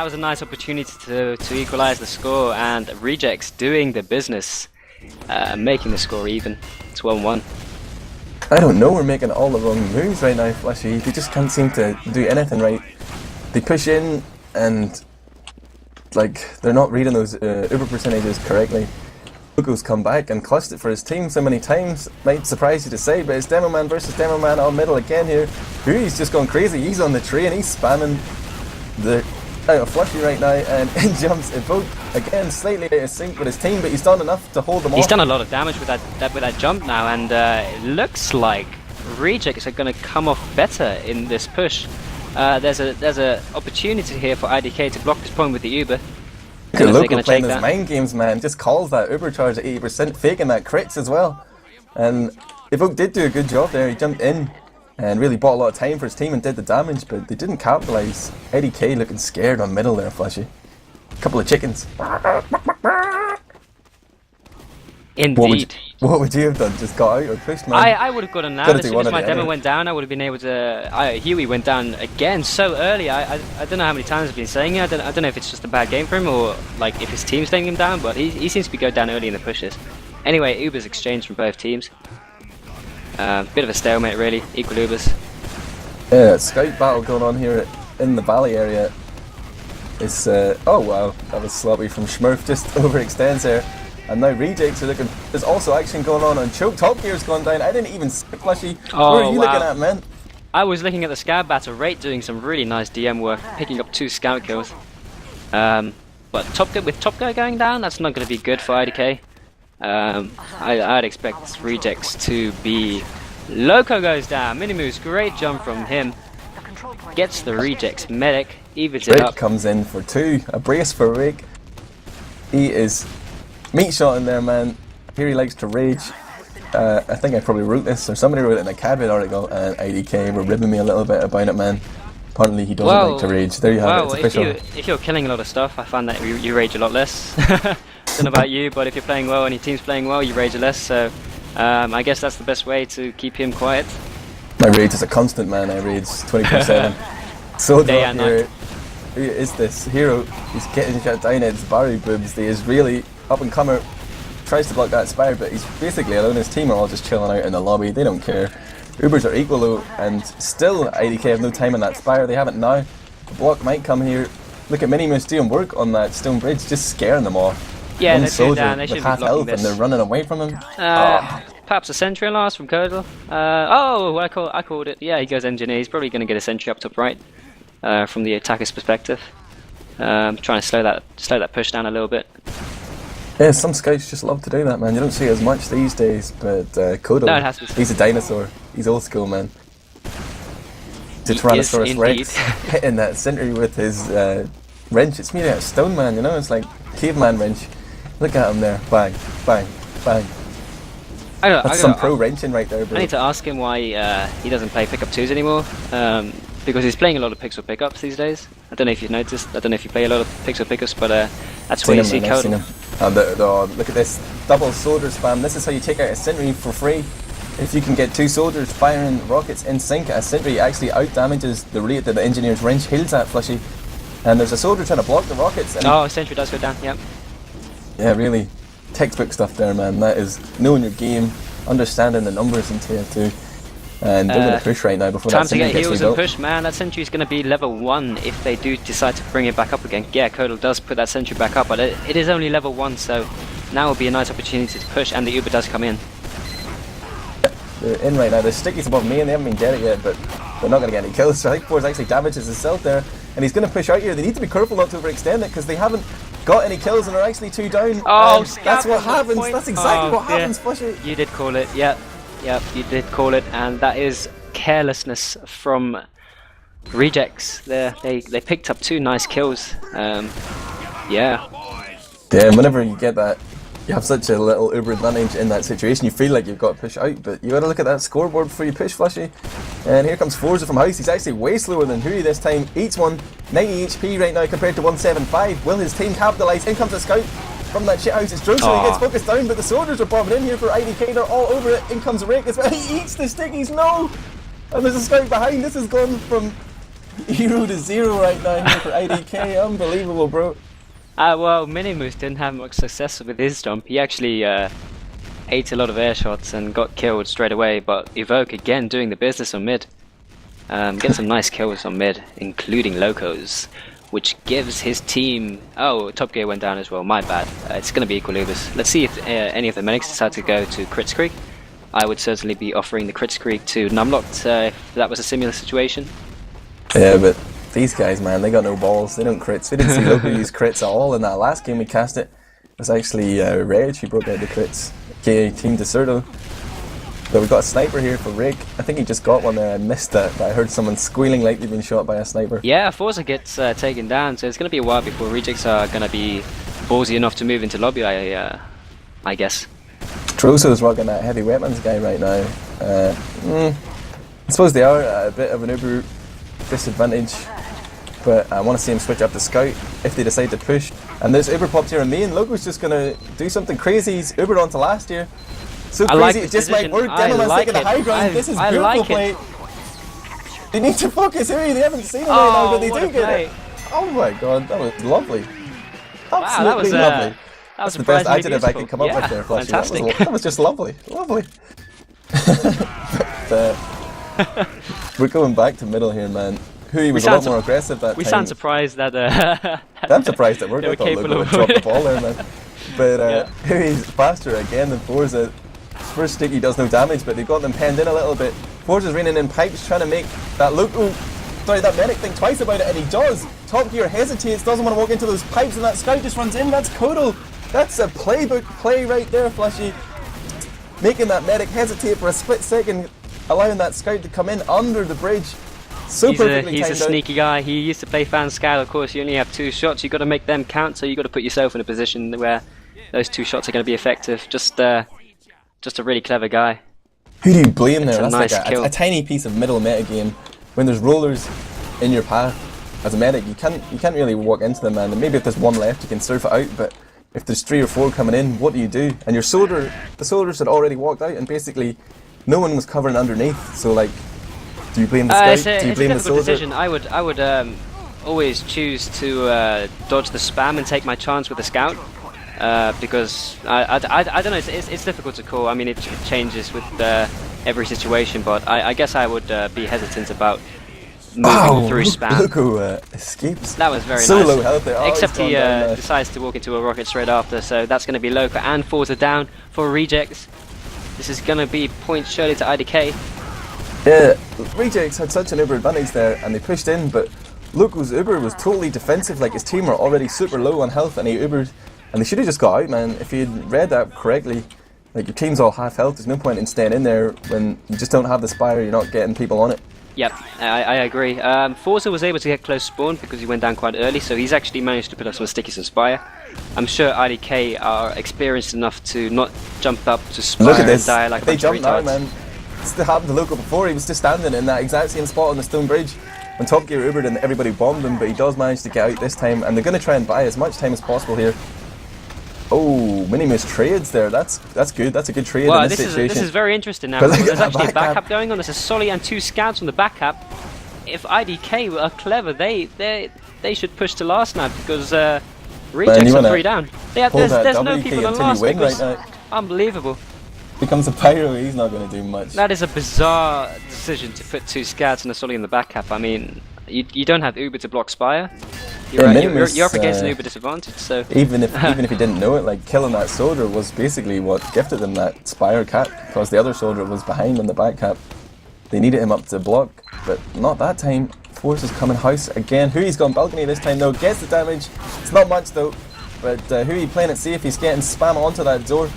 that was a nice opportunity to equalize the score, and Rejects doing the business, making the score even. It's 1-1. I don't know, we're making all the wrong moves right now, Flashy. They just can't seem to do anything right. They push in and like they're not reading those uber percentages correctly. Loco's come back and clutched it for his team so many times. Might surprise you to say, but it's Demo Man versus Demo Man all middle again here. Huhy's just going crazy. He's on the tree and he's spamming the out of Flushy right now, and in jumps Evoke again, slightly out of sync with his team, but he's done enough to hold them off. He's done a lot of damage with that jump now, and it looks like Rejects are going to come off better in this push. There's a opportunity here for IDK to block this point with the Uber. Look at Loco playing his mind games, man. Just calls that Uber charge at 80%, faking that crits as well. And Evoke did do a good job there. He jumped in and really bought a lot of time for his team and did the damage, but they didn't capitalise. IDK looking scared on middle there, Flashy. Couple of chickens. Indeed. What would you have done? Just got out or pushed, man? I would have gotten out. As soon as my demo went down, I would have been able to... Huhy went down again so early. I don't know how many times I've been saying it. I don't know if it's just a bad game for him or like if his team's letting him down, but he seems to be going down early in the pushes. Anyway, Ubers exchanged from both teams. Bit of a stalemate really, equal Ubers. Yeah, scout battle going on here in the valley area. It's, oh wow, that was sloppy from Schmurf, just overextends there. And now Rejects are looking, there's also action going on Choke. TopGear's gone down, I didn't even see Flushy. Oh, what are you looking at, man? I was looking at the scout battle, Rake doing some really nice DM work, picking up 2 scout kills. But with TopGear going down, that's not going to be good for IDK. I'd expect Rejects to be... Loco goes down, minimoose, great jump from him. Gets the Rejects medic, evens it up. Rake comes in for 2, a brace for Rake. He is meat shotting there, man. Here he likes to rage. I think I probably wrote this, or somebody wrote it in a Cadbit article, and IDK were ribbing me a little bit about it, man. Apparently he doesn't like to rage. There you have it, it's official. If you're killing a lot of stuff, I find that you rage a lot less. Don't know about you, but if you're playing well and your team's playing well, you rage less, so I guess that's the best way to keep him quiet. My rage is a constant, man. I rage 24/7. So Day and night. Who is this hero? He's getting shot down. It's Baribur. He is really up and comer. Tries to block that Spire, but he's basically alone. His team are all just chilling out in the lobby. They don't care. Ubers are equal though, and still IDK have no time on that Spire. They have it now. The block might come here. Look at minimoose doing work on that stone bridge, just scaring them off. Yeah, One soldier down. They with should be half blocking health, this. and they're running away from him. Perhaps a sentry last from Kodyl. Oh, I called it. Yeah, he goes engineer. He's probably going to get a sentry up top right from the attacker's perspective. Trying to slow that push down a little bit. Yeah, some scouts just love to do that, man. You don't see it as much these days, but Kodyl, no, it has to be. He's a dinosaur. He's old school, man. The Tyrannosaurus Rex hitting that sentry with his wrench. It's made out of stone, man, you know? It's like caveman wrench. Look at him there. Bang, bang, bang. That's some pro wrenching right there, bro. I need to ask him why he doesn't play pickup 2s anymore. Because he's playing a lot of pixel pickups these days. I don't know if you've noticed. I don't know if you play a lot of pixel pickups, but that's where you see Kodyl. Look at this double soldier spam. This is how you take out a sentry for free. If you can get 2 soldiers firing rockets in sync, a sentry actually out damages the rate that the engineer's wrench heals at, Flushy. And there's a soldier trying to block the rockets. And oh, sentry does go down. Yep. Yeah, really textbook stuff there, man. That is knowing your game, understanding the numbers in TF2. And they're going to push right now before that sentry gets rebuilt. Time to get heals and push, man. That sentry is going to be level 1 if they do decide to bring it back up again. Yeah, Kodyl does put that sentry back up, but it is only level 1, so now will be a nice opportunity to push, and the Uber does come in. They're in right now. The stickies above me, and they haven't been getting it yet, but they're not going to get any kills. So I think Forza actually damages himself there, and he's going to push out here. They need to be careful not to overextend it, because they haven't got any kills and are actually 2 down. Oh, that's what happens. That's exactly what happens, Flushy. You did call it. Yep, you did call it, and that is carelessness from Rejects. They picked up 2 nice kills. Yeah. Damn, whenever you get that, you have such a little uber advantage in that situation, you feel like you've got to push out, but you got to look at that scoreboard before you push, Flushy. And here comes Forza from house. He's actually way slower than Huhy this time. Each one 90 HP right now compared to 175. Will his team capitalise? In comes a scout from that shit house. It's DroSoPhiLe. He gets focused down, but the soldiers are bombing in here for IDK. They're all over it. In comes Rake as well. He eats the stickies. No! And there's a scout behind. This has gone from 0 to 0 right now here for IDK. Unbelievable, bro. Well, minimoose didn't have much success with his jump. He actually ate a lot of air shots and got killed straight away, but Evoke again doing the business on mid. Getting some nice kills on mid, including Locos, which gives his team... Oh, TopGear went down as well, my bad. It's going to be equal lubers. Let's see if any of the medics decide to go to Crits Creek. I would certainly be offering the Crits Creek to Numlocked if that was a similar situation. Yeah, but these guys, man, they got no balls. They don't crits. We didn't see Loco use crits at all in that last game we cast it. It was actually Rage who broke out the crits. Team Deserto. But we got a sniper here for Rake. I think he just got one there. I missed that, but I heard someone squealing like they've been shot by a sniper. Yeah, Forza gets taken down, so it's going to be a while before rejects are going to be ballsy enough to move into lobby, I guess. DroSoPhiLe's rocking that heavy weapons guy right now. I suppose they are at a bit of an uber disadvantage, but I want to see him switch up to scout if they decide to push. And there's uber popped here on main. Loco's just going to do something crazy. He's ubered onto last year. So crazy, like it just might work. Gentleman's taking the high ground. This is beautiful play. They need to focus Huhy. They haven't seen him right now, but they do get it. Oh my god, that was lovely. Absolutely lovely. That's the best adjective I could come up with there, Flashy. Fantastic. That was just lovely. Lovely. But, we're going back to middle here, man. Huhy was a lot more aggressive that time. We sound surprised that... I'm surprised that we're going to drop the ball there, man. But Huhy's faster again than Forza. First stick he does no damage, but they've got them penned in a little bit. Forza's raining in pipes, trying to make that Loco, that medic think twice about it, and he does. TopGear hesitates, doesn't want to walk into those pipes, and that scout just runs in. That's Kodyl. That's a playbook play right there, Flashy. Making that medic hesitate for a split second, allowing that scout to come in under the bridge. So perfectly he's timed a sneaky guy. He used to play fan scout. Of course, you only have 2 shots. You've got to make them count, so you've got to put yourself in a position where those 2 shots are going to be effective. Just a really clever guy. Who do you blame there? That's That's nice like a tiny piece of middle metagame. When there's rollers in your path as a medic, you can't really walk into them, man. And maybe if there's one left, you can surf it out. But if there's 3 or 4 coming in, what do you do? And your the soldiers had already walked out, and basically no one was covering underneath. So like, do you blame the scout? Do you blame the soldier? Decision. I would always choose to dodge the spam and take my chance with the scout. Because I don't know, it's difficult to call. I mean, it changes with every situation, but I guess I would be hesitant about moving through spam. Loco escapes. That was very so nice. Low health there. Except he decides to walk into a rocket straight after, so that's going to be Loco and Forza down for rejects. This is going to be points surely to IDK. Yeah, rejects had such an uber advantage there, and they pushed in, but Loco's uber was totally defensive. Like, his team were already super low on health, and he ubered. And they should have just got out, man. If you had read that correctly, like, your team's all half health, there's no point in staying in there when you just don't have the Spire, you're not getting people on it. Yep, I agree. Forza was able to get close spawn because he went down quite early, so he's actually managed to put up some stickies and Spire. I'm sure IDK are experienced enough to not jump up to Spire. Look at this. And die like a bunch of retards. Now, man. This happened to Loco before. He was just standing in that exact same spot on the stone bridge when TopGear ubered and everybody bombed him, but he does manage to get out this time, and they're going to try and buy as much time as possible here. Oh, minimoose trades there. That's good. That's a good trade in this situation. This is very interesting now. There's actually a back cap going on. There's a Solly and 2 scouts on the back cap. If IDK are clever, they should push to last now because rejects are 3 down. There's no people on last because unbelievable. Becomes a pyro, he's not going to do much. That is a bizarre decision to put 2 scouts and a Solly in the back cap. I mean, you don't have Uber to block Spire. You're up against an Uber disadvantage, so... Even if you didn't know it, like, killing that soldier was basically what gifted them that Spire cap, because the other soldier was behind on the back cap. They needed him up to block, but not that time. Force is coming house again. Huhy's gone balcony this time though, gets the damage. It's not much though, but Huhy playing it safe, he's getting spam onto that door.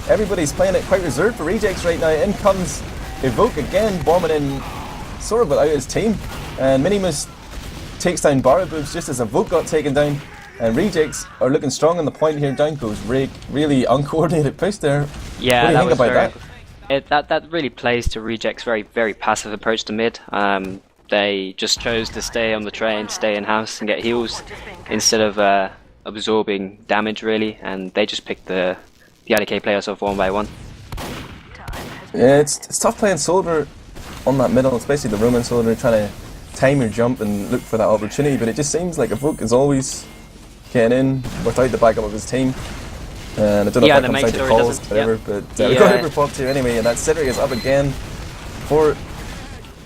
Everybody's playing it quite reserved for rejects right now. In comes Evoke again, bombing in sort of without his team. And minimoose takes down Baribur just as Evoke got taken down. And rejects are looking strong on the point here. Down goes Rake. Really uncoordinated push there. Yeah, what do you think about that? That really plays to rejects' very, very passive approach to mid. They just chose to stay on the train, stay in house and get heals instead of absorbing damage really. And they just picked the IDK players off 1 by 1. Yeah, it's tough playing soldier on that middle, especially the Roman soldier trying to time your jump and look for that opportunity, but it just seems like evokje is always getting in without the backup of his team. And I don't know if that comes down to calls, whatever, but we got Uber Pop 2 anyway, and that Sentry is up again for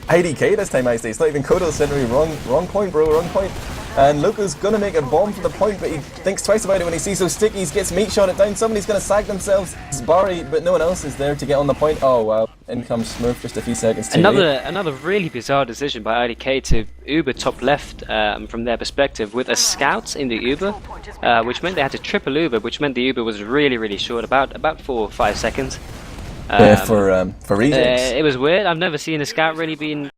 IDK this time, I say. It's not even Kodyl Sentry. Wrong point, bro, wrong point. And Loco's gonna make a bomb for the point, but he thinks twice about it when he sees those stickies, gets meat shot it down. Somebody's gonna sag themselves. It's Barry, but no one else is there to get on the point. Oh wow, in comes Schmurf just a few seconds too late. Another really bizarre decision by IDK to Uber top left from their perspective with a scout in the Uber, which meant they had to triple Uber, which meant the Uber was really short, about 4 or 5 seconds. For rejects. It was weird. I've never seen a scout really being